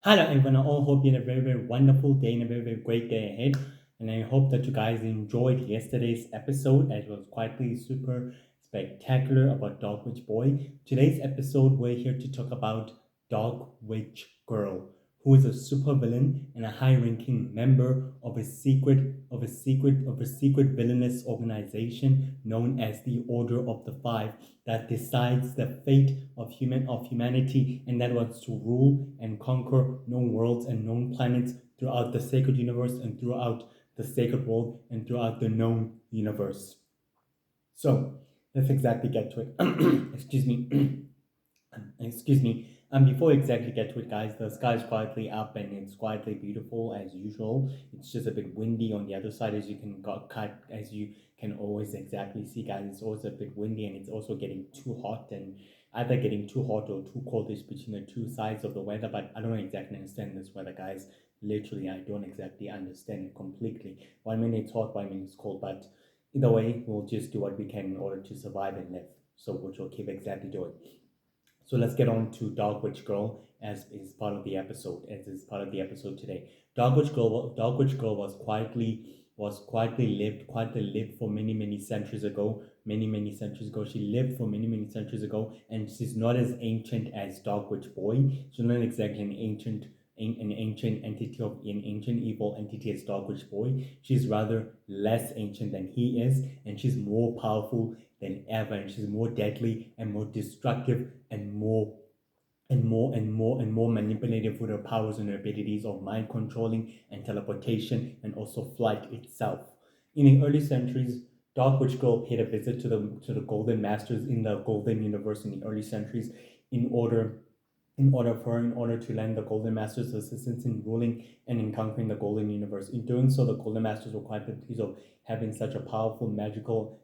Hello everyone, I all hope you had a very wonderful day and a very great day ahead. And I hope that you guys enjoyed yesterday's episode as it was quietly super spectacular about Dog Witch Boy. Today's episode, we're here to talk about Dog Witch Girl, who is a supervillain and a high-ranking member of a secret villainous organization known as the Order of the Five that decides the fate of humanity, and that wants to rule and conquer known worlds and known planets throughout the sacred universe and throughout the sacred world and throughout the known universe. So let's exactly get to it. Excuse me. Excuse me. Before we exactly get to it, guys, the sky is quietly up and it's quietly beautiful as usual. It's just a bit windy on the other side, as you can as you can always exactly see, guys. It's also a bit windy and it's also getting too hot, and either getting too hot or too cold is between the two sides of the weather. But I don't exactly understand this weather, guys. Literally, I don't exactly understand it completely. 1 minute it's hot, 1 minute it's cold, but either way, we'll just do what we can in order to survive and live. So, which we'll keep exactly doing. So let's get on to Dog Witch Girl as is part of the episode. As is part of the episode today. Dog Witch Girl was quietly lived for many centuries ago. Many centuries ago, she lived for many centuries ago, and she's not as ancient as Dog Witch Boy. She's not exactly an ancient entity of an ancient evil entity as Dog Witch Boy. She's rather less ancient than he is, and she's more powerful than ever, and she's more deadly and more destructive and more manipulative with her powers and her abilities of mind controlling and teleportation and also flight itself. In the early centuries, Dark Witch Girl paid a visit to the Golden Masters in the Golden Universe in the early centuries in order in order to lend the Golden Masters assistance in ruling and in conquering the Golden Universe. In doing so, the Golden Masters were quite pleased of having such a powerful, magical,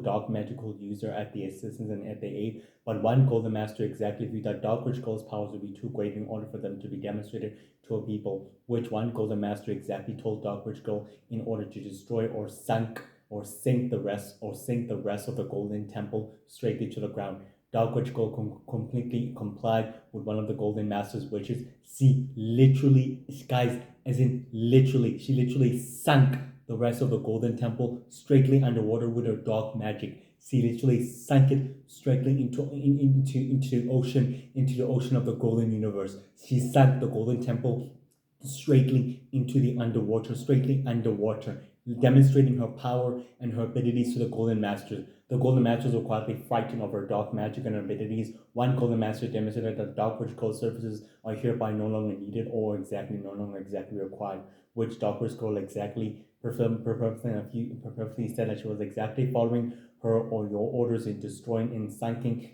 dark magical user at the assistance and at the aid. But one Golden Master exactly viewed that Dark Witch Girl's powers would be too great in order for them to be demonstrated to a people, which one Golden Master exactly told Dark Witch Girl in order to destroy or sink the rest of the Golden Temple straightly to the ground. Dark Witch Girl completely complied with one of the Golden Master's wishes. She literally, guys, as in literally, she literally sunk the rest of the Golden Temple straightly underwater with her dark magic. She literally sank it straightly into the ocean of the Golden Universe. She sank the Golden Temple straightly underwater, demonstrating her power and her abilities to the Golden Masters. The Golden Masters were quietly frightened of her dark magic and her abilities. One Golden Master demonstrated that Dark Witch Girl services are hereby no longer needed or exactly no longer exactly required, which Dark Witch Girl exactly perfectly said that she was exactly following her or your orders in destroying, in sinking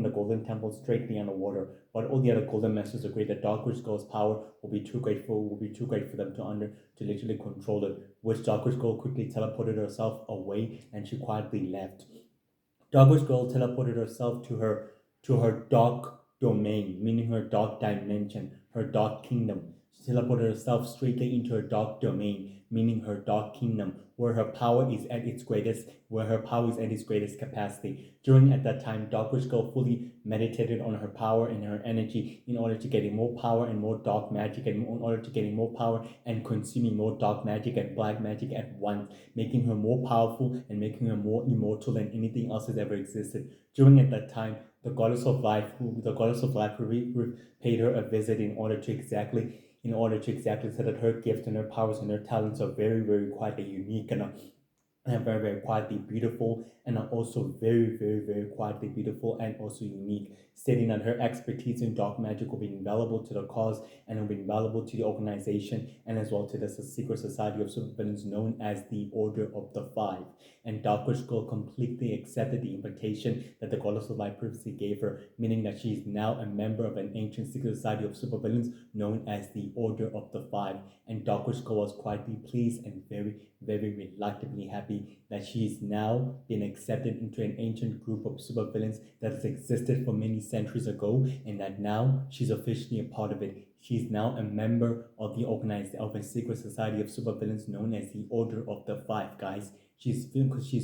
the Golden Temple straightly underwater. But all the other Golden Masters agreed that Dark Witch Girl's power will be too great for them to literally control it, which Dark Witch Girl quickly teleported herself away and she quietly left. Dark Witch Girl teleported herself to her dark domain, meaning her dark dimension, her dark kingdom. She teleported herself straightly into her dark domain, meaning her dark kingdom, where her power is at its greatest capacity. During at that time, Dark Witch Girl fully meditated on her power and her energy in order to getting more power and more dark magic, and in order to getting more power and consuming more dark magic and black magic at once, making her more powerful and making her more immortal than anything else has ever existed. During at that time, the goddess of life paid her a visit in order to exactly say that her gifts and her powers and her talents are very quietly unique and very quietly beautiful, and are also very quietly beautiful and also unique, stating that her expertise in dark magic will be invaluable to the cause and will be invaluable to the organization and as well to the secret society of supervillains known as the Order of the Five. And Dark Witch Girl completely accepted the invitation that the Goddess of Light previously gave her, meaning that she is now a member of an ancient secret society of supervillains known as the Order of the Five. And Dark Witch Girl was quietly pleased and very reluctantly happy that she is now been accepted into an ancient group of supervillains that has existed for many centuries ago, and that now she's officially a part of it. She's now a member of a secret society of supervillains known as the Order of the Five, guys. She's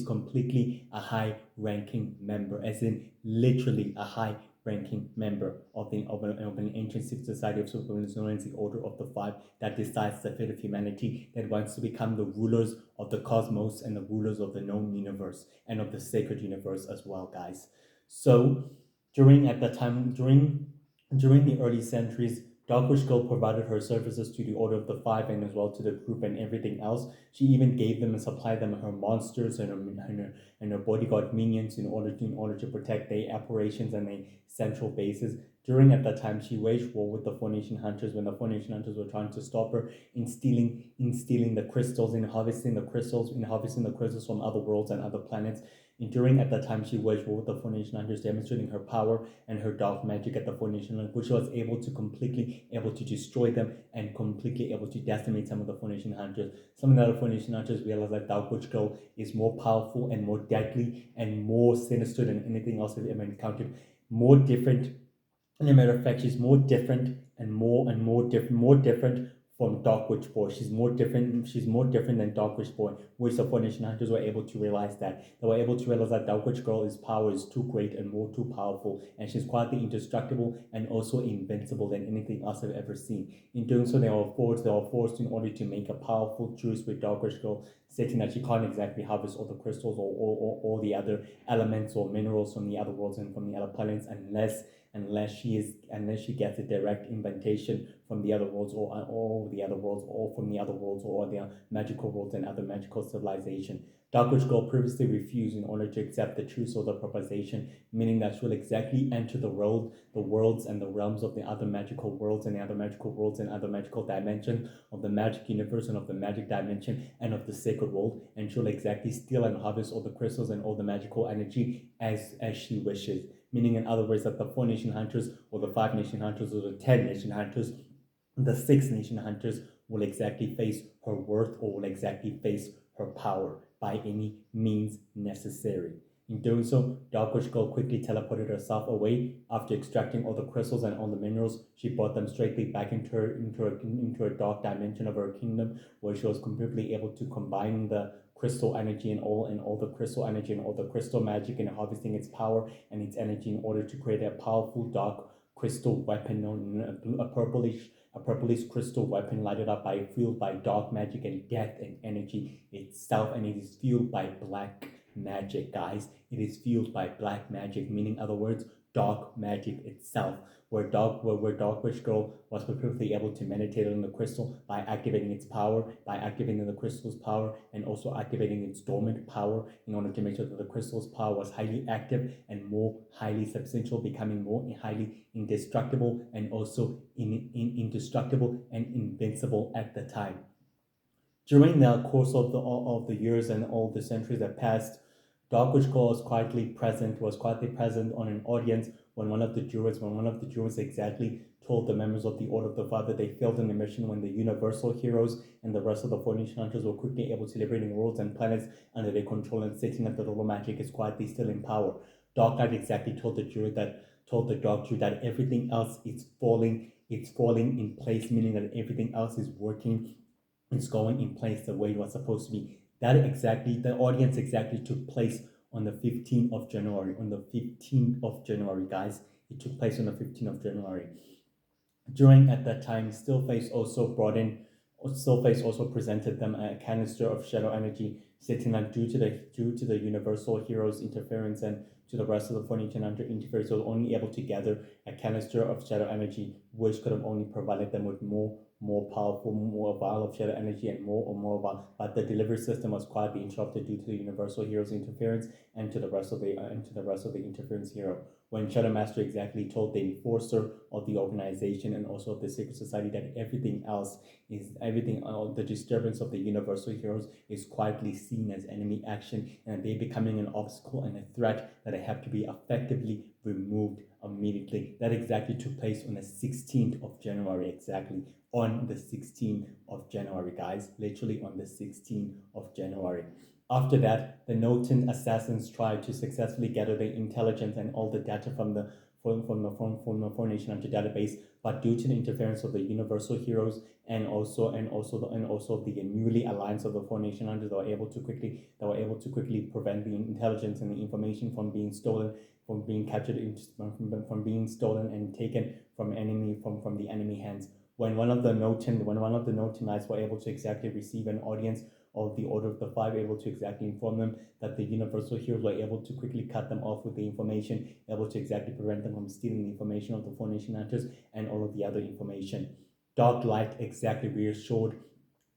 completely a high ranking member, as in literally a high ranking member of an ancient secret society of supervillains known as the Order of the Five that decides the fate of humanity, that wants to become the rulers of the cosmos and the rulers of the known universe and of the sacred universe as well, guys. So during the early centuries, Dark Witch Girl provided her services to the Order of the Five and as well to the group and everything else. She even gave them and supplied them her monsters and her bodyguard minions in order to protect their operations and their central bases. During at that time, she waged war with the Four Nation Hunters when the Four Nation Hunters were trying to stop her in stealing the crystals, in harvesting the crystals from other worlds and other planets. And during at that time, she waged war with the Four Nation Hunters, demonstrating her power and her dark magic at the Four Nation Hunters, which was able to destroy them and completely able to decimate some of the Four Nation Hunters. Some of the other Four Nation Hunters realized that Dark Witch Girl is more powerful and more deadly and more sinister than anything else they've ever encountered. More different, and a matter of fact, she's more different more different from Dark Witch Boy. She's more different. She's more different than Dark Witch Boy. Which the Four Nation Hunters were able to realize that. They were able to realize that Dark Witch Girl's power is too great and more too powerful, and she's quietly indestructible and also invincible than anything else I've ever seen. In doing so, they were forced in order to make a powerful truce with Dark Witch Girl, stating that she can't exactly harvest all the crystals or the other elements or minerals from the other worlds and from the other planets unless she gets a direct invitation from the other worlds or the other worlds or from the other worlds or the magical worlds and other magical civilization. Dark Witch Girl previously refused in order to accept the truth of the proposition, meaning that she will exactly enter the worlds and the realms of the other magical worlds and the other magical worlds and other magical dimensions of the magic universe and of the magic dimension and of the sacred world, and she'll exactly steal and harvest all the crystals and all the magical energy as she wishes. Meaning, in other words, that the Four Nation Hunters or the Five Nation Hunters or the 10 Nation Hunters, the Six Nation Hunters will exactly face her worth or will exactly face her power by any means necessary. In doing so, Dark Witch Girl quickly teleported herself away. After extracting all the crystals and all the minerals, she brought them straightly back into her dark dimension of her kingdom, where she was completely able to combine the crystal energy and all the crystal energy and all the crystal magic and harvesting its power and its energy in order to create a powerful dark crystal weapon known a purplish crystal weapon lighted up by fueled by dark magic and death and energy itself, and it is fueled by black magic, guys. It is fueled by black magic, meaning other words, dark magic itself. Where Dark Witch Girl was perfectly able to meditate on the crystal by activating its power, by activating the crystal's power, and also activating its dormant power in order to make sure that the crystal's power was highly active and more highly substantial, becoming more highly indestructible and also indestructible and invincible at the time. During the course of the years and all the centuries that passed, Dark Witch Girl was quietly present on an audience when one of the jurors exactly told the members of the Order of the Five that they failed in the mission when the Universal Heroes and the rest of the Four Nation Hunters were quickly able to liberate worlds and planets under their control, and stating that the Little Magic is quietly still in power. Dark Knight exactly told the Dark Jury that everything else is falling in place, meaning that everything else is working, it's going in place the way it was supposed to be. The audience exactly took place on the 15th of January. On the 15th of January, guys. It took place on the 15th of January. During at that time, Stillface also presented them a canister of shadow energy, stating that due to the Universal Heroes interference and to the rest of the furniture under interference, they were only able to gather a canister of shadow energy, which could have only provided them with more powerful, more vial of shadow energy and more vial. But the delivery system was quietly interrupted due to the Universal Heroes interference and to the rest of the interference hero. When Shadow Master exactly told the enforcer of the organization and also of the secret society that the disturbance of the Universal Heroes is quietly seen as enemy action and they becoming an obstacle and a threat that have to be effectively removed immediately. That exactly took place on the 16th of January, exactly on the 16th of January, guys, literally on the 16th of January. After that, the Noten assassins tried to successfully gather the intelligence and all the data from the Four Nation Hunter database but due to the interference of the universal heroes and also the newly alliance of the four nation hunters, they were able to quickly prevent the intelligence and the information from being stolen, from being captured, from being stolen and taken from the enemy hands. When one of the Noten knights were able to exactly receive an audience of the Order of the Five, able to exactly inform them that the universal heroes were able to quickly cut them off with the information, able to exactly prevent them from stealing the information of the four nation hunters and all of the other information. Dark Light exactly reassured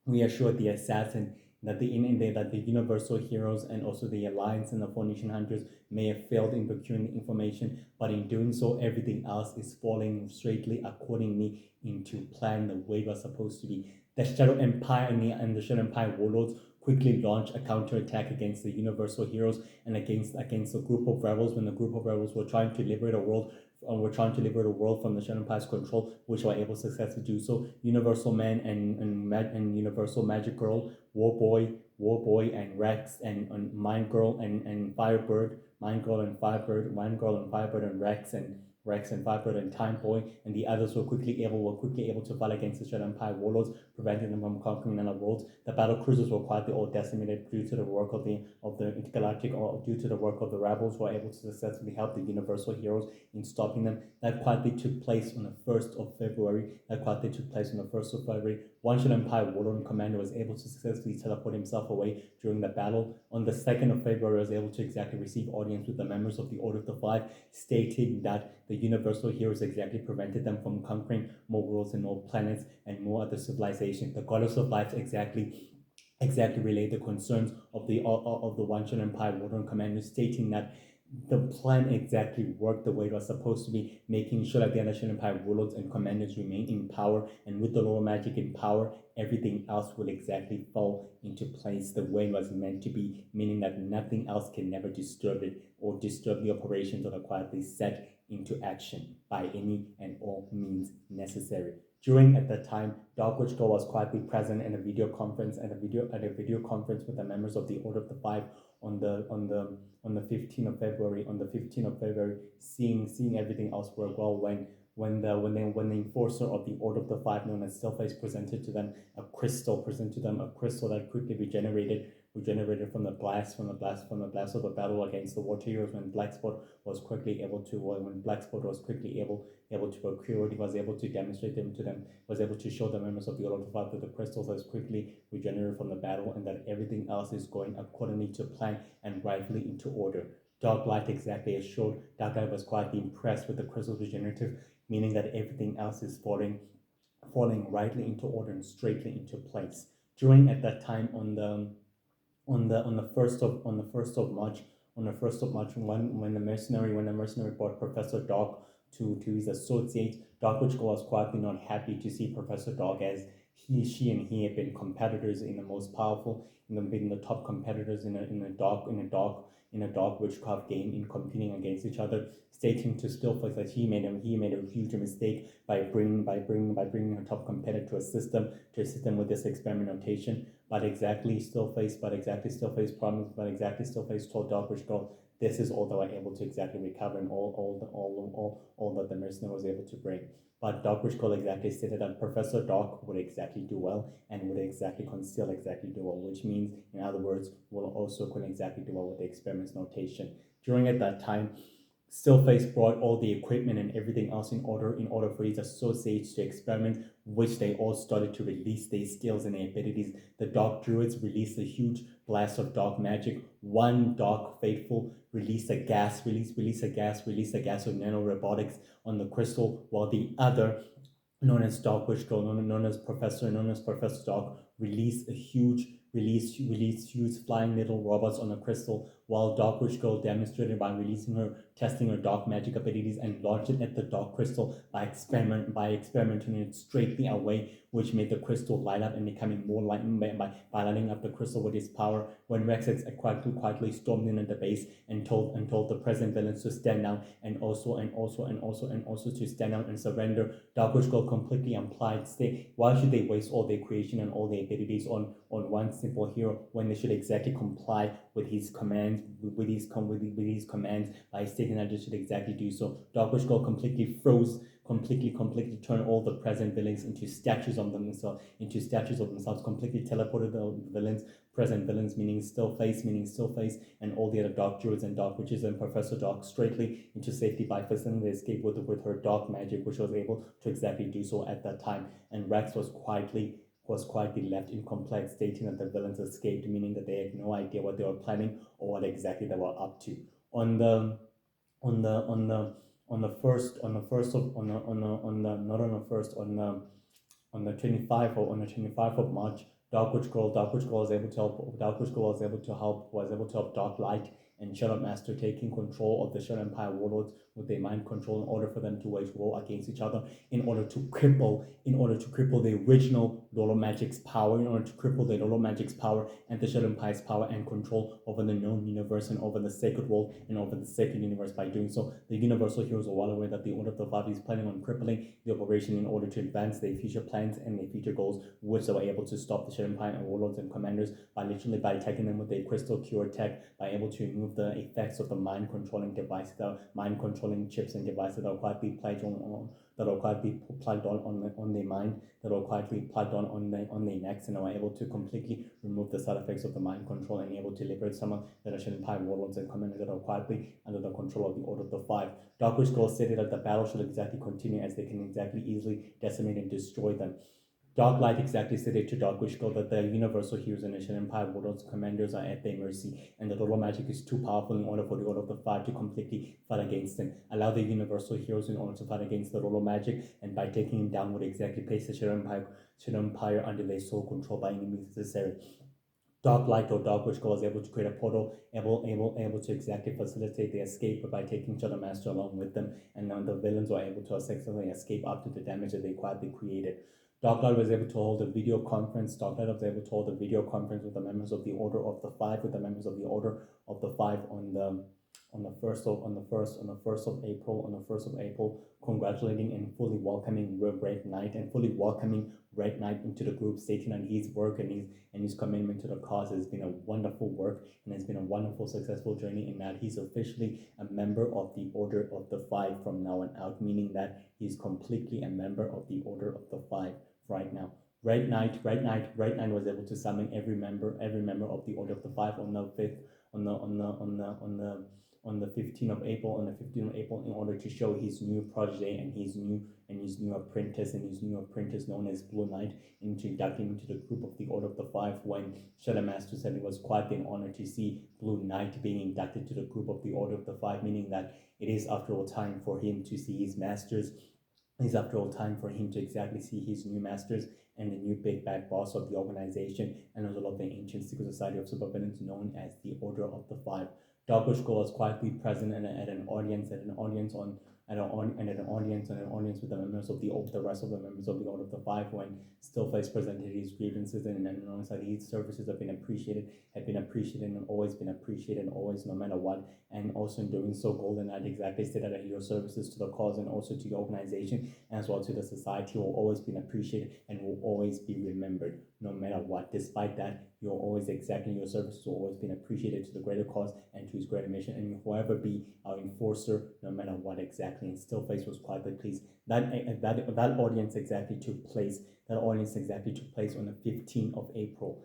the assassin that the universal heroes and also the alliance and the four nation hunters may have failed in procuring the information, but in doing so, everything else is falling straightly accordingly into plan the way it was supposed to be. The Shadow Empire and the Shadow Empire warlords quickly launched a counterattack against the universal heroes and against a group of rebels when the group of rebels were trying to liberate a world from the Shadow Empire's control, which were able to successfully do so. Universal Man and Universal Magic Girl, Warboy and Rex and Mind Girl and Firebird, Mind Girl and Firebird, and Rex and Firebird and Time Boy, and the others were quickly able to fight against the Shadow Empire warlords, preventing them from conquering other worlds. The battle cruisers were quietly all decimated due to the work of the intergalactic, or due to the work of the rebels, who were able to successfully help the universal heroes in stopping them. That quietly took place on the 1st of February. One Shadow Empire warlord commander was able to successfully teleport himself away during the battle. On the 2nd of February, was able to exactly receive audience with the members of the Order of the Five, stating that the universal heroes exactly prevented them from conquering more worlds and more planets and more other civilizations. The Goddess of Light exactly relayed the concerns of the One Shadow Empire warlord commander, stating that the plan exactly worked the way it was supposed to be, making sure that the other Shadow Empire warlords and commanders remain in power, and with the lower magic in power, everything else will exactly fall into place the way it was meant to be, meaning that nothing else can never disturb it or disturb the operations that are quietly set into action by any and all means necessary. During at that time, Dark Witch Girl was quietly present in a video conference with the members of the Order of the Five on the 15th of February, seeing everything else work well when the enforcer of the Order of the Five, known as Stillface, presented to them a crystal that quickly regenerated from the blast of the battle against the water heroes. When Blackspot was quickly able to procure it, he was able to demonstrate them to them, was able to show the members of the Order of the Five that the crystals has quickly regenerated from the battle and that everything else is going accordingly to plan and rightfully into order. Dark Light was quite impressed with the crystal's regenerative, meaning that everything else is falling rightly into order and straightly into place. During at that time on the first of March, when the mercenary brought Professor Dog to his associate, Dark Witch Girl was quietly not happy to see Professor Dog, as she and he had been competitors in the most powerful, in the top competitors in a dog witchcraft game, in competing against each other, stating to Stillface that he made a huge mistake by bringing a top competitor to assist them with this experimentation. But exactly Stillface told Dark Witch Girl this is all they were able to exactly recover, and all that the mercenary was able to bring. But Dark Witch Girl exactly stated that Professor Dark would exactly do well and would exactly still exactly do well, which means, in other words, will also couldn't exactly do well with the experiment's notation. During at that time, Stillface brought all the equipment and everything else in order for his associates to experiment, which they all started to release their skills and their abilities. The Dark Druids released a huge blast of dark magic. One Dark Faithful released a gas of nanorobotics on the crystal, while the other, known as Dark Witch Girl, known as Professor Dark, released huge flying little robots on the crystal, while Dark Witch Girl demonstrated by testing her dark magic abilities and launched it at the dark crystal by experimenting it straightly away, which made the crystal light up and becoming more light by lighting up the crystal with his power. When Rex quietly stormed in at the base and told the present villains to stand down and also to stand down and surrender, Dark Witch Girl completely implied, why should they waste all their creation and all their abilities on one simple hero when they should exactly comply with his commands by stating that they should exactly do so. Dark Witch Girl completely froze completely turn all the present villains into statues of themselves, completely teleported the villains, present villains, meaning still face, and all the other dark druids and dark witches and Professor Dark straightly into safety by facilitating the escape with her dark magic, which was able to exactly do so at that time. And Rex was quietly left in complex, stating that the villains escaped, meaning that they had no idea what they were planning or what exactly they were up to. On the on the on the on the first on the first of on the not on the first on the 25th or on the 25th of March, Dark Witch Girl was able to help. Dark Witch Girl was able to help Dark Light and Shadow Master taking control of the Shadow Empire warlords with their mind control in order for them to wage war against each other, in order to cripple the original Lolo Magic's power, in order to cripple the Lolo Magic's power and the Shadow Empire's power and control over the known universe and over the sacred world and over the sacred universe. By doing so, the Universal Heroes are well aware that the Order of the Five is planning on crippling the operation in order to advance their future plans and their future goals, which they were able to stop the Shadow Empire and warlords and commanders by attacking them with a crystal cure tech, by able to remove the effects of the mind controlling device, the mind controlling chips and devices that are quietly plugged on their mind, that are quietly plugged on their necks, and are able to completely remove the side effects of the mind control and able to liberate some of the Russian Empire warlords and commanders that are quietly under the control of the Order of the Five. Dark Witch Girl stated that the battle should exactly continue as they can exactly easily decimate and destroy them. Dark Light exactly stated to Dark Witch Girl that the Universal Heroes and Russian Empire warlords commanders are at their mercy, and that Lolo Magic is too powerful in order for the Order of the Five to completely fight against them. Allow the Universal Heroes in order to fight against the Lolo Magic, and by taking him down would exactly place the Shadow Empire under their sole control by any means necessary. Dark Light or Dark Witch Girl was able to create a portal, able to exactly facilitate the escape by taking Shadow Master along with them, and then the villains were able to successfully escape after the damage that they quietly created. Darklight was able to hold a video conference. Darklight was able to hold a video conference with the members of the Order of the Five, on the first of April, congratulating and fully welcoming Red Knight into the group, stating that his work and his commitment to the cause has been a wonderful work and has been a wonderful, successful journey, in that he's officially a member of the Order of the Five from now on out, meaning that he's completely a member of the Order of the Five right now. Red Knight was able to summon every member of the Order of the Five on the 15th of April, in order to show his new protege and his new apprentice known as Blue Knight, and to induct him into the group of the Order of the Five. When Shadow Master said it was quite an honor to see Blue Knight being inducted to the group of the Order of the Five, meaning that it is after all time for him to see his masters. It's after all time for him to exactly see his new masters and the new big bad boss of the organization, and as well of the ancient secret society of supervillains known as the Order of the Five. Dark Witch Girl was quietly present at an audience with the members of the rest of the members of the Order of the Five, when Stillface presented his grievances and announced that his services have been appreciated and always been appreciated, always, no matter what. And also in doing so, Golden Knight exactly stated that your services to the cause and also to the organization as well to the society will always be appreciated and will always be remembered, no matter what. Despite that, your services will always be appreciated to the greater cause and to his greater mission, and you'll forever be our enforcer, no matter what exactly. And Stillface was quietly pleased. That audience exactly took place. That audience exactly took place on the 15th of April.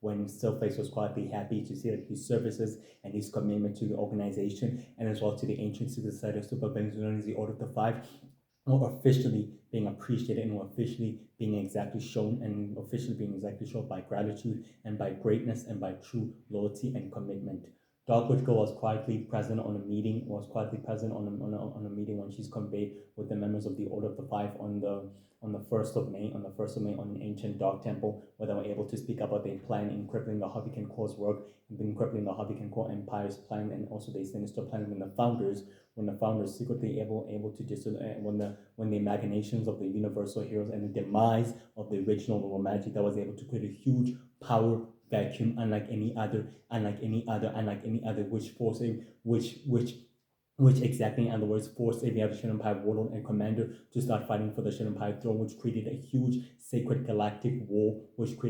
When Stillface was quietly happy to see that his services and his commitment to the organization and as well to the ancient secret society of supervillains known as the Order of the Five were officially being appreciated and were officially being exactly shown by gratitude and by greatness and by true loyalty and commitment. Dark Witch Girl was quietly present on a meeting. When she's conveyed with the members of the Order of the Five on the 1st of May, on an ancient dark temple, where they were able to speak about their plan in crippling the Hurricane Corps' work, and been crippling the Hurricane Corps Empire's plan, and also their sinister plan when the founders secretly able to when the machinations of the Universal Heroes and the demise of the original Lolo Magic that was able to create a huge power vacuum, unlike any other, which exactly, in other words, forced every other Shadow Empire warlord and commander to start fighting for the Shadow Empire throne, which created a huge sacred galactic war, of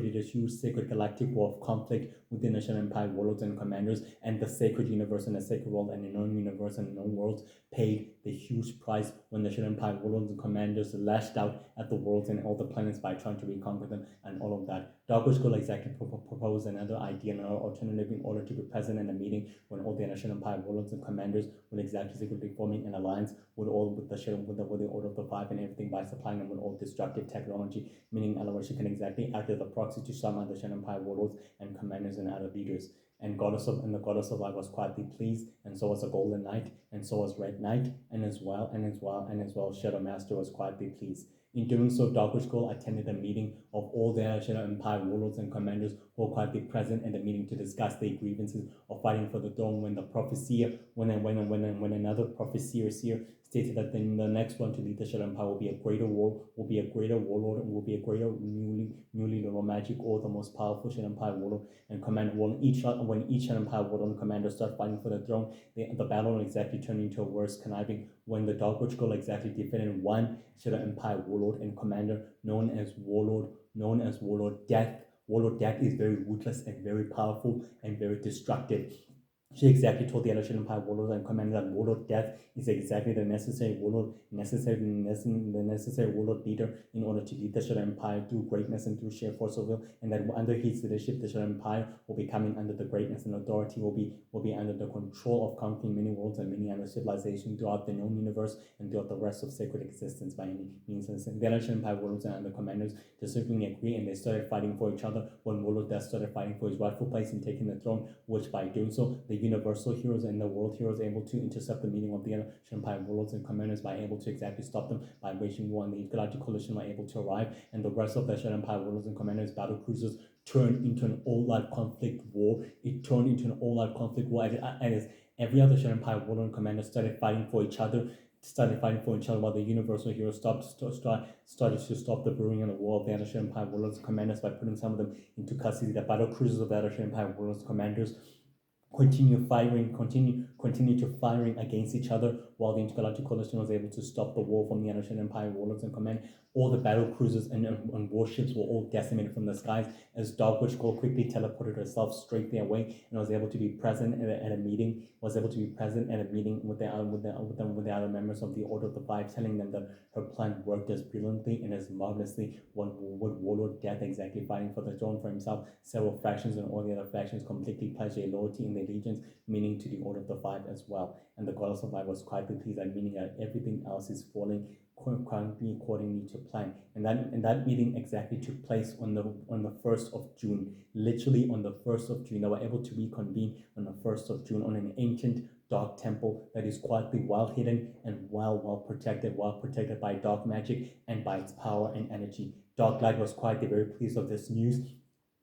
conflict within the Shadow Empire warlords and commanders, and the sacred universe and the sacred world and the known universe and the known worlds paid the huge price when the Shadow Empire warlords and commanders lashed out at the worlds and all the planets by trying to reconquer them and all of that. Dark Witch Girl exactly proposed another idea, another alternative in order to be present in a meeting when all the Shadow Empire warlords and commanders will exactly secretly forming an alliance with the Shadow with the Order of the Five and everything by supplying them with all destructive technology, meaning in other words, she can exactly act as a proxy to summon the Shadow Empire warlords and commanders and other leaders. And the goddess of light was quietly pleased, and so was the Golden Knight, and so was Red Knight, and as well Shadow Master was quietly pleased. In doing so, Dark Witch Girl attended a meeting of all the Shadow Empire warlords and commanders who were quietly present in the meeting to discuss their grievances of fighting for the throne. When another prophecy stated that the next one to lead the Shadow Empire will be a greater warlord, and will be a greater newly little magic or the most powerful Shadow Empire warlord and commander. When each Shadow Empire warlord and commander start fighting for the throne, the battle exactly turned into a worse conniving when the Dark Witch Girl exactly defeated one Shadow Empire warlord and commander known as Warlord Death. Warlord Death is very ruthless and very powerful and very destructive. She exactly told the other Shadow Empire warlords and commanders that Warlord Death is exactly the necessary warlord leader in order to lead the Shadow Empire through greatness and through sheer force of will, and that under his leadership the Shadow Empire will be coming under the greatness and authority will be under the control of conquering many worlds and many other civilizations throughout the known universe and throughout the rest of sacred existence by any means. And the other Shadow Empire warlords and other commanders just simply agree, and they started fighting for each other when Warlord Death started fighting for his rightful place in taking the throne, which by doing so the universal heroes and the world heroes able to intercept the meeting of the other Empire warlords and commanders by able to exactly stop them by waging war, and the Galactic Coalition were able to arrive, and the rest of the Shadow Empire warlords and commanders battle cruisers turned into an all-out conflict war. It turned into an all-out conflict war, and as every other Shadow Empire warlord and commander started fighting for each other while the universal heroes started to stop the brewing and the war of the other Shadow Empire warlords and commanders by putting some of them into custody. The battle cruisers of the other Shadow Empire warlords and commanders continue to firing against each other while the Intergalactic Coalition was able to stop the war from the other Shadow Empire warlords and command. All the battle cruisers and warships were all decimated from the skies as Dark Witch Girl quickly teleported herself straight their way and was able to be present at a meeting. With the other members of the Order of the Five, telling them that her plan worked as brilliantly and as marvelously. With Warlord Death exactly fighting for the throne for himself, several factions and all the other factions completely pledged their loyalty and allegiance, meaning to the Order of the Five as well. And the Goddess of Light was quietly pleased, and meaning that everything else is falling currently accordingly to plan. And that meeting exactly took place on the 1st of June. Literally on the 1st of June, they were able to reconvene on the 1st of June on an ancient dark temple that is quietly well hidden and well protected by dark magic and by its power and energy. Dark Light was quietly very pleased of this news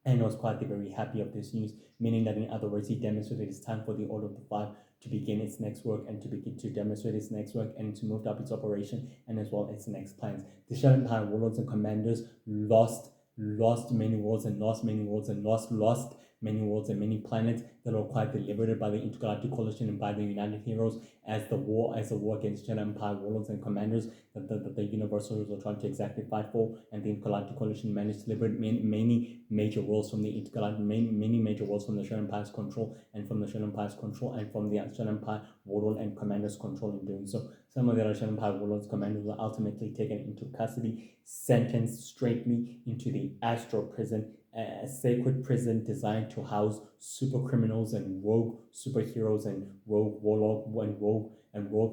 and was quietly very happy of this news, meaning that in other words, he demonstrated it's time for the Order of the Five to begin its next work and to begin to demonstrate its next work and to move up its operation and as well its next plans. The Shadow Empire warlords and commanders lost many worlds and lost many worlds and lost many worlds and many planets that were quite liberated by the Intergalactic Coalition and by the United Heroes as the war against Shadow Empire warlords and commanders that the Universal Heroes were trying to exactly fight for, and the Intergalactic Coalition managed to liberate many major worlds from the many major worlds from the Shadow Empire's control and from the Shadow Empire's control and from the Shadow Empire warlord and commanders' control. In doing so, some of the other Shadow Empire warlords and commanders were ultimately taken into custody, sentenced straightly into the Astral Prison, a sacred prison designed to house super criminals and rogue superheroes and rogue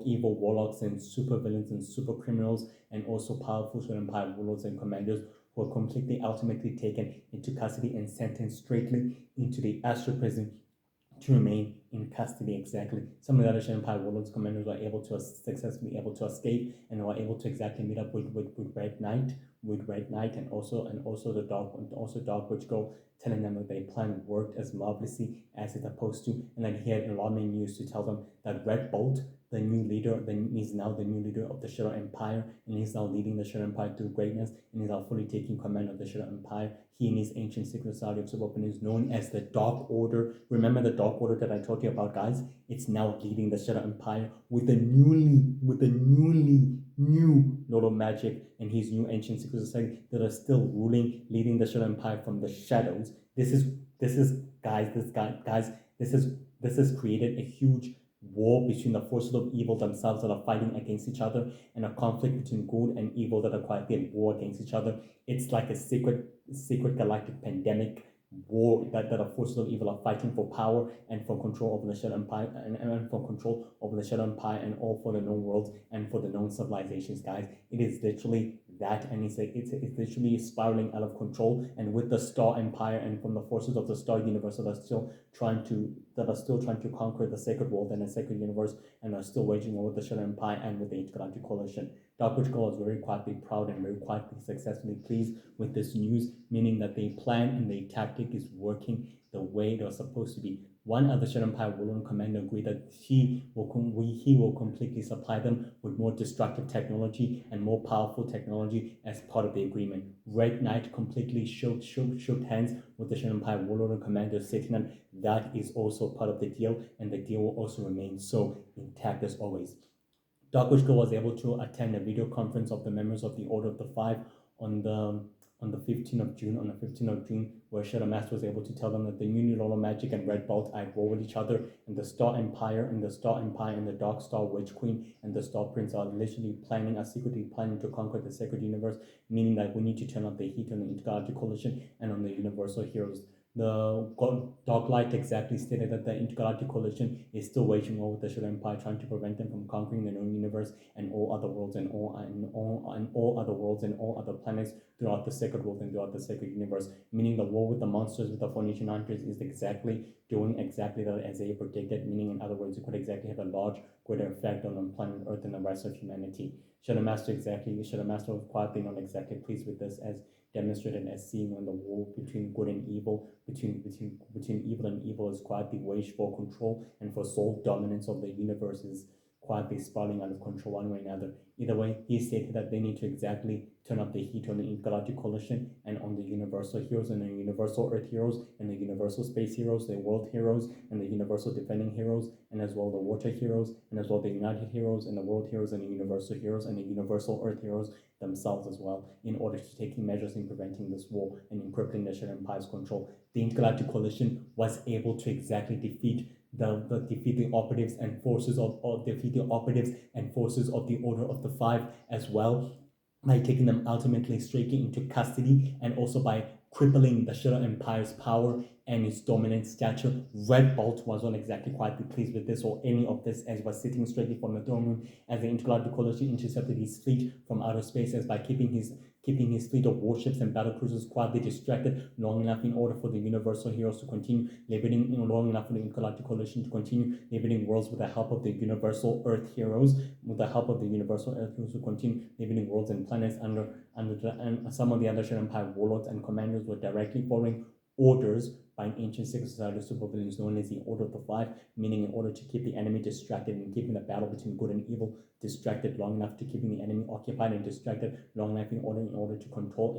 evil warlocks and super villains and super criminals, and also powerful Shadow Empire warlords and commanders who were completely ultimately taken into custody and sentenced straightly into the Astral Prison to remain in custody. Exactly. Some of the other Shadow Empire warlords commanders were able to successfully escape and were able to exactly meet up with Red Knight, and also Dark Witch Girl, telling them that their plan worked as marvelously as it's supposed to, and that he had alarming news to tell them that Red Bolt, the new leader, is now the new leader of the Shadow Empire, and he's now leading the Shadow Empire through greatness, and he's now fully taking command of the Shadow Empire. He and his ancient secret society of supervillains known as the Dark Order. Remember the Dark Order that I told you about, guys? It's now leading the Shadow Empire with a newly new Lord of Magic and his new ancient secret society that are still leading the Shadow Empire from the shadows. This has created a huge war between the forces of evil themselves that are fighting against each other, and a conflict between good and evil that are quietly at war against each other. It's like a secret galactic pandemic war that the forces of evil are fighting for power and for control over the Shadow Empire, and for control over the Shadow Empire, and all for the known worlds and for the known civilizations, guys. It is literally that, and it's literally spiraling out of control. And with the Star Empire and from the forces of the Star Universe that are still trying to conquer the sacred world and the sacred universe, and are still waging war with the Shadow Empire and with the Intergalactic Coalition. Dark Witch Girl is very quietly proud and very quietly successfully pleased with this news, meaning that their plan and their tactic is working the way they're supposed to be. One other Shadow Empire Warlord Commander agreed that he will completely supply them with more destructive technology and more powerful technology as part of the agreement. Red Knight completely shook hands with the Shadow Empire Warlord Commander, stating that is also part of the deal, and the deal will also remain so intact as always. Dark Witch Girl was able to attend a video conference of the members of the Order of the Five on the 15th of June, where Shadow Master was able to tell them that the New Lolo Magic and Red Bolt are at war with each other, and the Star Empire and the Dark Star Witch Queen and the Star Prince are secretly planning to conquer the sacred universe, meaning that we need to turn up the heat on the Intergalactic Coalition and on the Universal Heroes. The Dark Light exactly stated that the Intergalactic Coalition is still waging war with the Shadow Empire, trying to prevent them from conquering the known universe and all other worlds and all other planets throughout the sacred world and throughout the sacred universe. Meaning the war with the monsters, with the Phoenician Hunters, is doing exactly that as they predicted. Meaning, in other words, it could exactly have a large, greater effect on planet Earth and the rest of humanity. Shadow Master was quietly not exactly pleased with this, as demonstrated as seeing on the war between good and evil, between evil and evil is quietly waged for control and for sole dominance of the universe, is quietly spiraling out of control one way or another. Either way, he stated that they need to exactly turn up the heat on the Intergalactic Coalition and on the Universal Heroes and the Universal Earth Heroes and the Universal Space Heroes, the World Heroes and the Universal Defending Heroes, and as well the Water Heroes, and as well the United Heroes and the World Heroes and the Universal Heroes and the Universal Earth Heroes themselves as well, in order to take measures in preventing this war and in crippling the Shadow Empire's control. The Intergalactic Coalition was able to exactly defeat the operatives and forces of the Order of the Five as well, by taking them ultimately straight into custody, and also by crippling the Shadow Empire's power and its dominant stature. Red Bolt was not exactly quite pleased with this or any of this, as he was sitting straightly from the throne room, as the Intergalactic Coalition intercepted his fleet from outer space, as by keeping his fleet of warships and battlecruisers quietly distracted long enough in order for the Universal Heroes to continue liberating, long enough for the Intergalactic Coalition to continue liberating worlds with the help of the Universal Earth Heroes, to continue liberating worlds and planets and some of the other Shadow Empire warlords and commanders were directly following orders by an ancient secret society of supervillains known as the Order of the Five, meaning in order to keep the enemy distracted and keeping the battle between good and evil distracted long enough, to keeping the enemy occupied and distracted long enough in order to control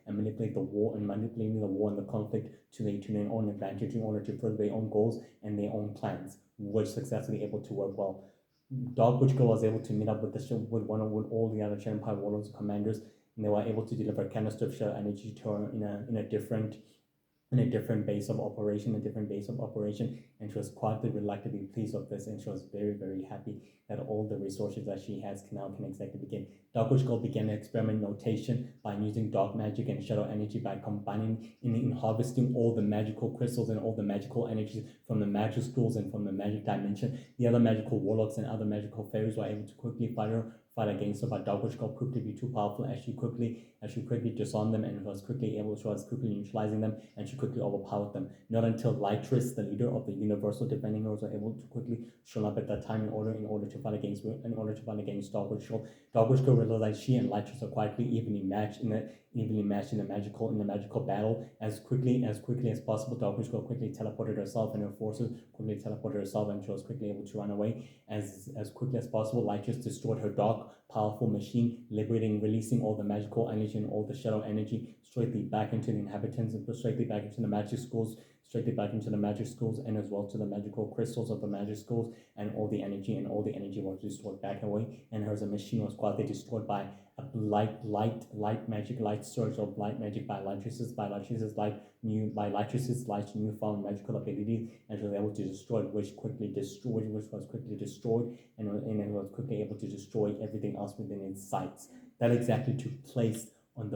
and manipulate the war and the conflict to their own advantage, in order to further their own goals and their own plans, which successfully able to work well. Dark Witch Girl was able to meet up with all the other Shadow Empire warlords and commanders, and they were able to deliver a canister of shadow energy to her in a different base of operation, and she was quietly reluctantly pleased of this, and she was very, very happy that all the resources that she has can exactly begin. Dark Witch Girl began an experiment notation by using dark magic and shadow energy, by combining in harvesting all the magical crystals and all the magical energies from the magic schools and from the magic dimension. The other magical warlocks and other magical fairies were able to quickly fight against her, but Dark Witch Girl proved to be too powerful, as she quickly disarmed them, and was quickly neutralizing them, and she quickly overpowered them. Not until Lytris, the leader of the Universal Defending Heroes, were able to quickly show up at that time in order to fight against Dark Witch Girl. Dark Witch Girl realized that she and Lytris are quietly evenly matched in the magical battle. As quickly as possible, Dark Witch Girl quickly teleported herself, and her forces quickly teleported herself, and she was quickly able to run away. As quickly as possible, Lytris destroyed her dark, powerful machine, releasing all the magical energy and all the shadow energy straightly back into the inhabitants and straightly back into the magic schools, straight back into the magic schools and as well to the magical crystals of the magic schools, and all the energy was destroyed back away, and her machine was quietly destroyed by a light magic, light surge of light magic by Latrice's light newfound magical abilities, and she was able to destroy it, which was quickly destroyed, and it was quickly able to destroy everything else within its sights. That exactly took place on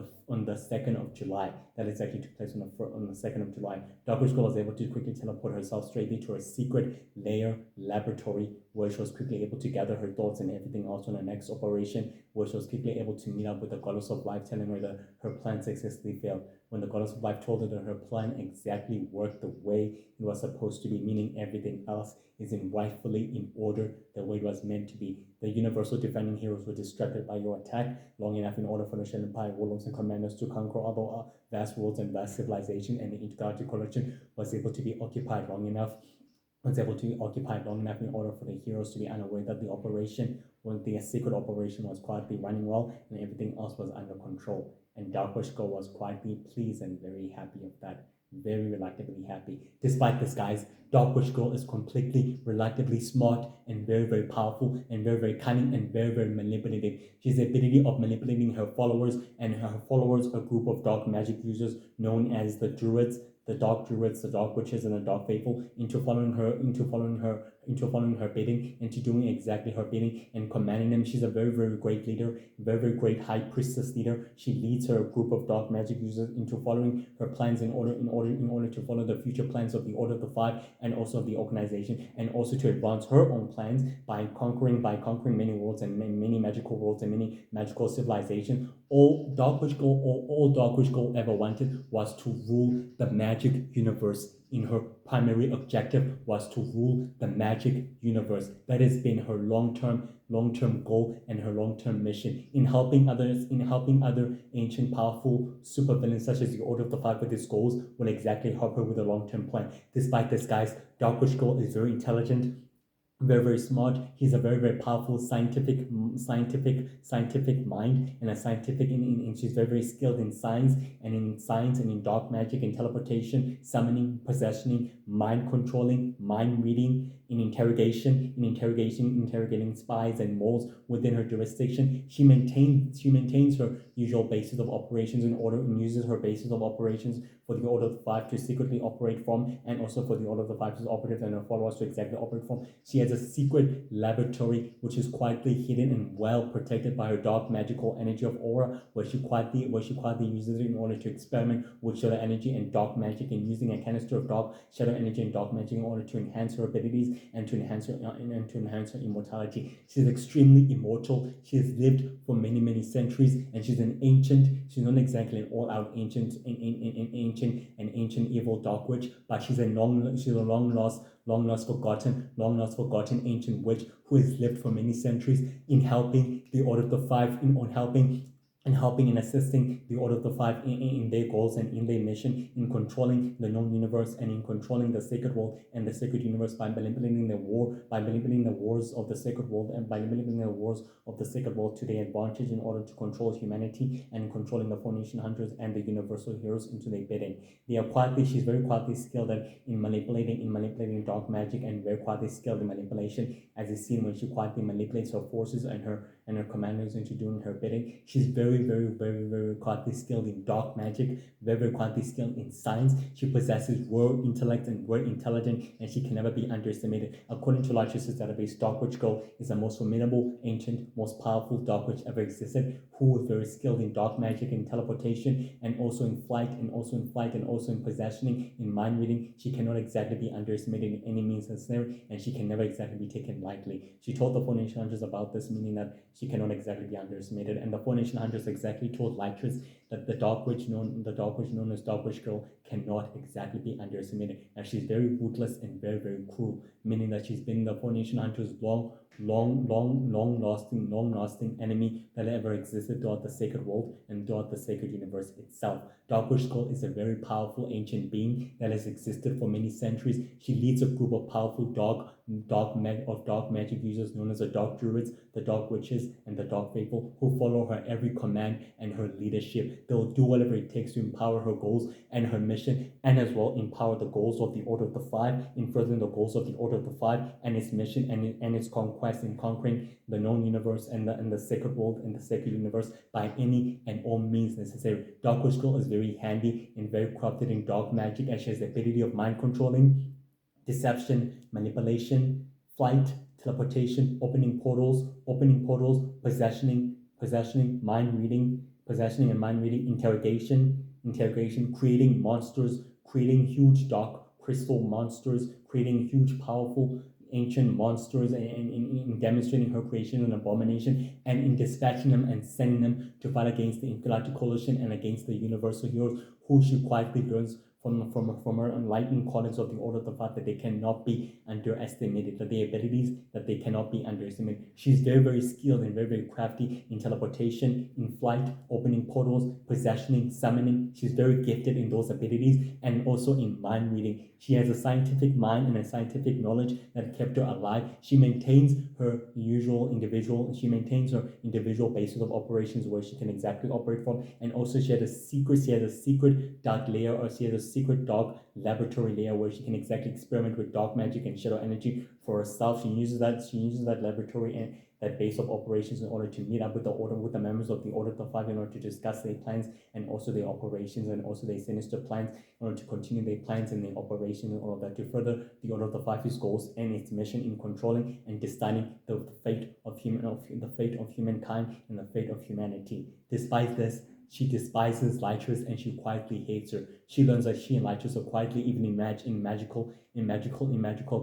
the 2nd of July. That exactly took place on the 2nd of July. Dark Witch Girl was able to quickly teleport herself straightly to a secret layer laboratory, where she was quickly able to gather her thoughts and everything else on her next operation, where she was quickly able to meet up with the Goddess of Life, telling her that her plan successfully failed. When the Goddess of Life told her that her plan exactly worked the way it was supposed to be, meaning everything else is rightfully in order the way it was meant to be. The universal defending heroes were distracted by your attack long enough in order for the Shen Empire warlords and commanders to conquer other vast worlds and vast civilization, and the Intergalactic Collection was able to be occupied long enough in order for the heroes to be unaware that the operation, when the secret operation was quietly running well and everything else was under control. And Dark Witch Girl was quietly pleased and very happy of that. Very reluctantly happy. Despite this, guys, Dark Witch Girl is completely reluctantly smart and very, very powerful and very, very cunning and very, very manipulative. She has the ability of manipulating her followers, and her followers, a group of dark magic users known as the Druids, the Dark Druids, the Dark Witches, and the Dark Faithful, into following her bidding, into doing exactly her bidding and commanding them. She's a very, very great leader, very, very great high priestess leader. She leads her group of dark magic users into following her plans in order to follow the future plans of the Order of the Five and also of the organization, and also to advance her own plans by conquering many worlds and many magical worlds and many magical civilizations. All Dark Witch Girl ever wanted was to rule the magic universe. In her primary objective was to rule the magic universe. That has been her long-term goal and her long-term mission in helping other ancient powerful supervillains such as the Order of the Five with its goals will exactly help her with a long-term plan. Despite this, guys, Dark Witch Girl is very intelligent, very, very smart. He's a very, very powerful scientific mind, and and she's very, very skilled in science and in dark magic and teleportation, summoning, possessioning, mind controlling, mind reading, interrogating spies and moles within her jurisdiction. She maintains her usual basis of operations and uses her basis of operations for the Order of the Five to secretly operate from, and also for the Order of the Five to operate and her followers to exactly operate from. She has a secret laboratory which is quietly hidden and well protected by her dark magical energy of aura, where she quietly uses it in order to experiment with shadow energy and dark magic, and using a canister of dark shadow energy and dark magic in order to enhance her abilities and to enhance her immortality. She's extremely immortal. She has lived for many centuries, and she's an ancient. She's not exactly an all-out ancient evil dark witch, but she's a long lost forgotten ancient witch who has lived for many centuries in helping the Order of the Five, in helping and assisting the Order of the Five in their goals and in their mission, in controlling the known universe and in controlling the sacred world and the sacred universe by manipulating the wars of the sacred world, and by manipulating the wars of the sacred world to their advantage in order to control humanity, and controlling the Four Nation Hunters and the universal heroes into their bidding. She's very quietly skilled in manipulating dark magic, and very quietly skilled in manipulation, as is seen when she quietly manipulates her forces and her commanders into doing her bidding. She's very quietly skilled in dark magic, very quietly skilled in science. She possesses raw intellect and very intelligent, and she can never be underestimated. According to Latrice's database, Dark Witch Girl is the most formidable, ancient, most powerful dark witch ever existed, who is very skilled in dark magic and teleportation, and also in flight, and also in possessioning, in mind reading. She cannot exactly be underestimated in any means necessary, and she can never exactly be taken lightly. She told the Four Nation Hunters about this, meaning that she cannot exactly be underestimated, and the Four Nation Hunters exactly told Latrice that the dark witch known as Dark Witch Girl cannot exactly be underestimated, and she's very ruthless and very, very cruel, meaning that she's been in the Four Nation Hunters long-lasting enemy that ever existed throughout the sacred world and throughout the sacred universe itself. Dark Witch Skull is a very powerful ancient being that has existed for many centuries. She leads a group of powerful dark magic users known as the Dark Druids, the Dark Witches, and the Dark Faithful, who follow her every command and her leadership. They'll do whatever it takes to empower her goals and her mission, and as well empower the goals of the Order of the Five, in furthering the goals of the Order of the Five and its mission and its conquest in conquering the known universe and the sacred world and the sacred universe by any and all means necessary. Dark Witch Girl is very handy and very crafted in dark magic, as she has the ability of mind controlling, deception, manipulation, flight, teleportation, opening portals, possessioning, possessioning and mind reading, interrogation, creating monsters, creating huge dark crystal monsters, creating huge powerful ancient monsters, and in demonstrating her creation and abomination, and in dispatching them and sending them to fight against the Intergalactic Coalition and against the Universal Heroes, who she quietly learns from her enlightened colleagues of the Order of the Fact that they cannot be underestimated, that their abilities that they cannot be underestimated. She's very skilled and very crafty in teleportation, in flight, opening portals, possessioning, summoning. She's very gifted in those abilities, and also in mind reading. She has a scientific mind and a scientific knowledge that kept her alive. She maintains her individual basis of operations where she can exactly operate from, and also she has a secret dark layer, or she has a secret dark laboratory layer where she can exactly experiment with dark magic and shadow energy for herself. She uses that laboratory and that base of operations in order to meet up with the members of the Order of the Five, in order to discuss their plans and also their operations and also their sinister plans, in order to continue their plans and their operations and all of that, to further the Order of the Five's goals and its mission in controlling and deciding the fate of humankind and the fate of humanity. Despite this, she despises Lytris and she quietly hates her. She learns that she and Lytris are quietly even in magical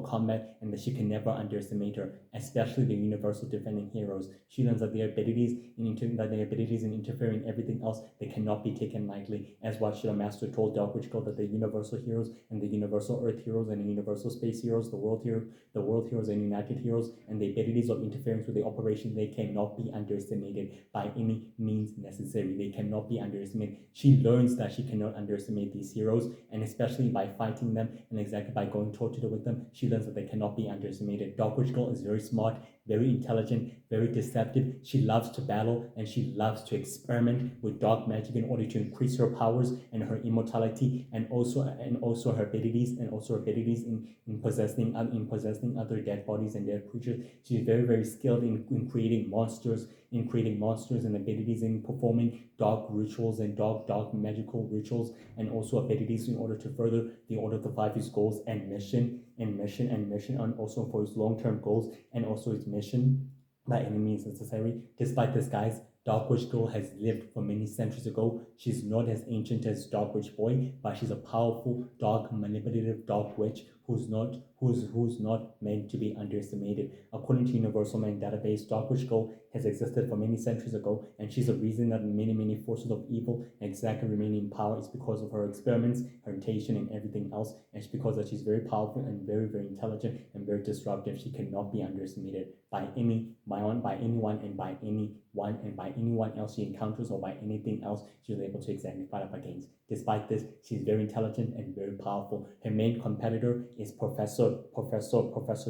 combat, and that she can never underestimate her, especially the universal defending heroes. She learns that their abilities in interfering in everything else, they cannot be taken lightly. As what Shield Master told Dark Witch Girl, that the universal heroes and the universal Earth heroes and the universal space heroes, the world heroes and United heroes, and the abilities of interference with the operation, they cannot be underestimated by any means necessary. They cannot be underestimated. She learns that she cannot underestimate these heroes, and especially by fighting them and exactly by going toe-to-toe with them, she learns that they cannot be underestimated. Dark Witch Girl is very smart, very intelligent, very deceptive. She loves to battle and she loves to experiment with dark magic in order to increase her powers and her immortality, and also her abilities in possessing other dead bodies and dead creatures. She's very skilled in creating monsters and abilities in performing dark rituals and dark magical rituals, and also abilities in order to further the Order of the Five's goals and mission, and also for its long-term goals and also its mission by any means necessary. Despite this, guys, Dark Witch Girl has lived for many centuries ago. She's not as ancient as Dark Witch Boy, but she's a powerful, dark, manipulative dark witch who's not meant to be underestimated. According to Universal Man Database, Dark Witch Girl has existed for many centuries ago, and she's a reason that many forces of evil exactly remain in power. It's because of her experiments, her intention, and everything else, and it's because that she's very powerful and very intelligent and very disruptive. She cannot be underestimated by anyone and by anyone else she encounters, or by anything else she's able to exactly fight up against. Despite this, she's very intelligent and very powerful. Her main competitor is Professor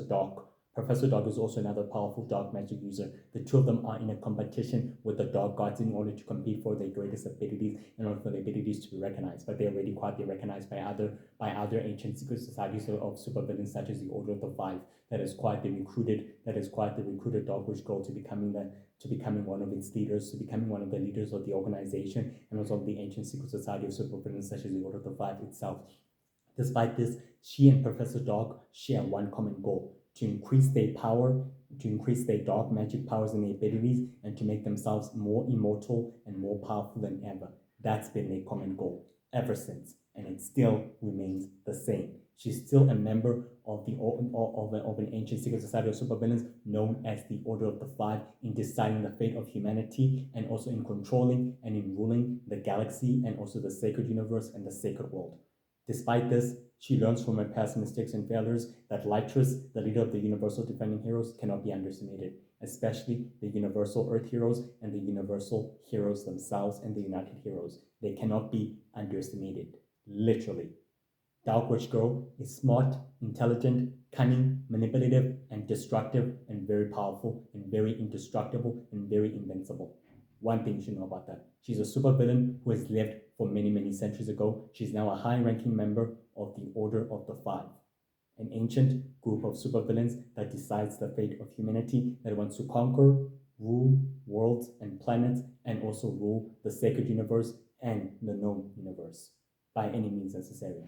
Dog. Professor Dog is also another powerful dark magic user. The two of them are in a competition with the dark gods in order to compete for their greatest abilities, in order for their abilities to be recognized. But they are already quietly recognized by other ancient secret societies of supervillains, such as the Order of the Five, that has quietly recruited Dark Witch Girl to becoming one of its leaders, to becoming one of the leaders of the organization, and also of the ancient secret society of supervillains, such as the Order of the Five itself. Despite this, she and Professor Dog share one common goal: to increase their power, to increase their dark magic powers and their abilities, and to make themselves more immortal and more powerful than ever. That's been their common goal ever since, and it still remains the same. She's still a member of an ancient secret society of supervillains known as the Order of the Five, in deciding the fate of humanity, and also in controlling and in ruling the galaxy, and also the sacred universe and the sacred world. Despite this, she learns from her past mistakes and failures that Lytris, the leader of the Universal Defending Heroes, cannot be underestimated, especially the Universal Earth Heroes and the Universal Heroes themselves and the United Heroes. They cannot be underestimated, literally. Dark Witch Girl is smart, intelligent, cunning, manipulative, and destructive, and very powerful, and very indestructible, and very invincible. One thing you should know about that. She's a supervillain who has lived for many, many centuries ago. She's now a high-ranking member of the Order of the Five, an ancient group of supervillains that decides the fate of humanity, that wants to conquer, rule worlds and planets, and also rule the sacred universe and the known universe by any means necessary.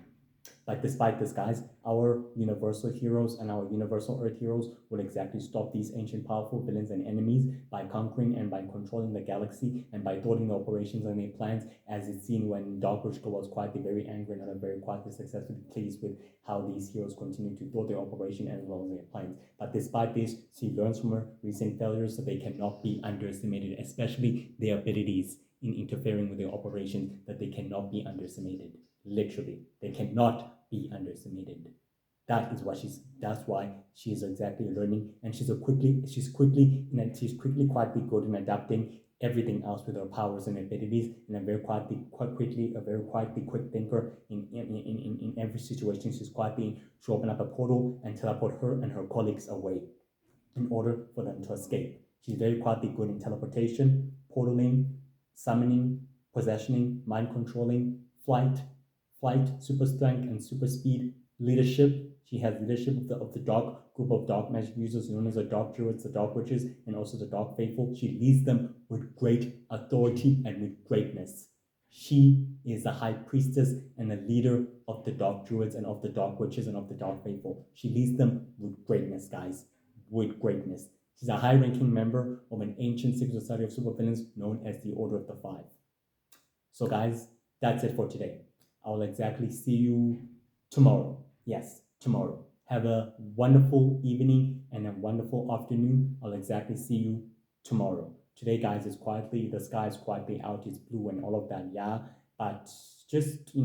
But despite this, guys, our universal heroes and our universal Earth heroes will exactly stop these ancient powerful villains and enemies by conquering and by controlling the galaxy and by thwarting the operations and their plans, as it's seen when Dark Witch Girl was quietly very angry and not very quietly successfully pleased with how these heroes continue to thwart their operation as well as their plans. But despite this, she learns from her recent failures, so they cannot be underestimated, especially their abilities in interfering with their operations, that they cannot be underestimated. Literally, they cannot be underestimated. That's why she is exactly learning, and she's quickly quietly good in adapting everything else with her powers and abilities, and a very quietly quick thinker in every situation. She's quietly to open up a portal and teleport her and her colleagues away in order for them to escape. She's very quietly good in teleportation, portaling, summoning, possessioning, mind controlling, flight, super strength, and super speed, leadership. She has leadership of the dark group of dark magic users known as the Dark Druids, the Dark Witches, and also the Dark Faithful. She leads them with great authority and with greatness. She is the high priestess and the leader of the Dark Druids and of the Dark Witches and of the Dark Faithful. She leads them with greatness, guys, with greatness. She's a high-ranking member of an ancient secret society of supervillains known as the Order of the Five. So, guys, that's it for today. I will exactly see you tomorrow. Yes, tomorrow. Have a wonderful evening and a wonderful afternoon. I'll exactly see you tomorrow. Today, guys, the sky is quietly out, it's blue and all of that, yeah. But just, be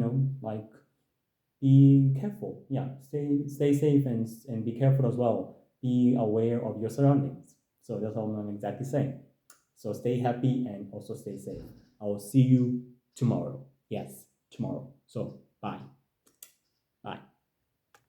careful. Yeah, stay safe and be careful as well. Be aware of your surroundings. So that's all I'm exactly saying. So stay happy and also stay safe. I will see you tomorrow. Yes, tomorrow. So bye.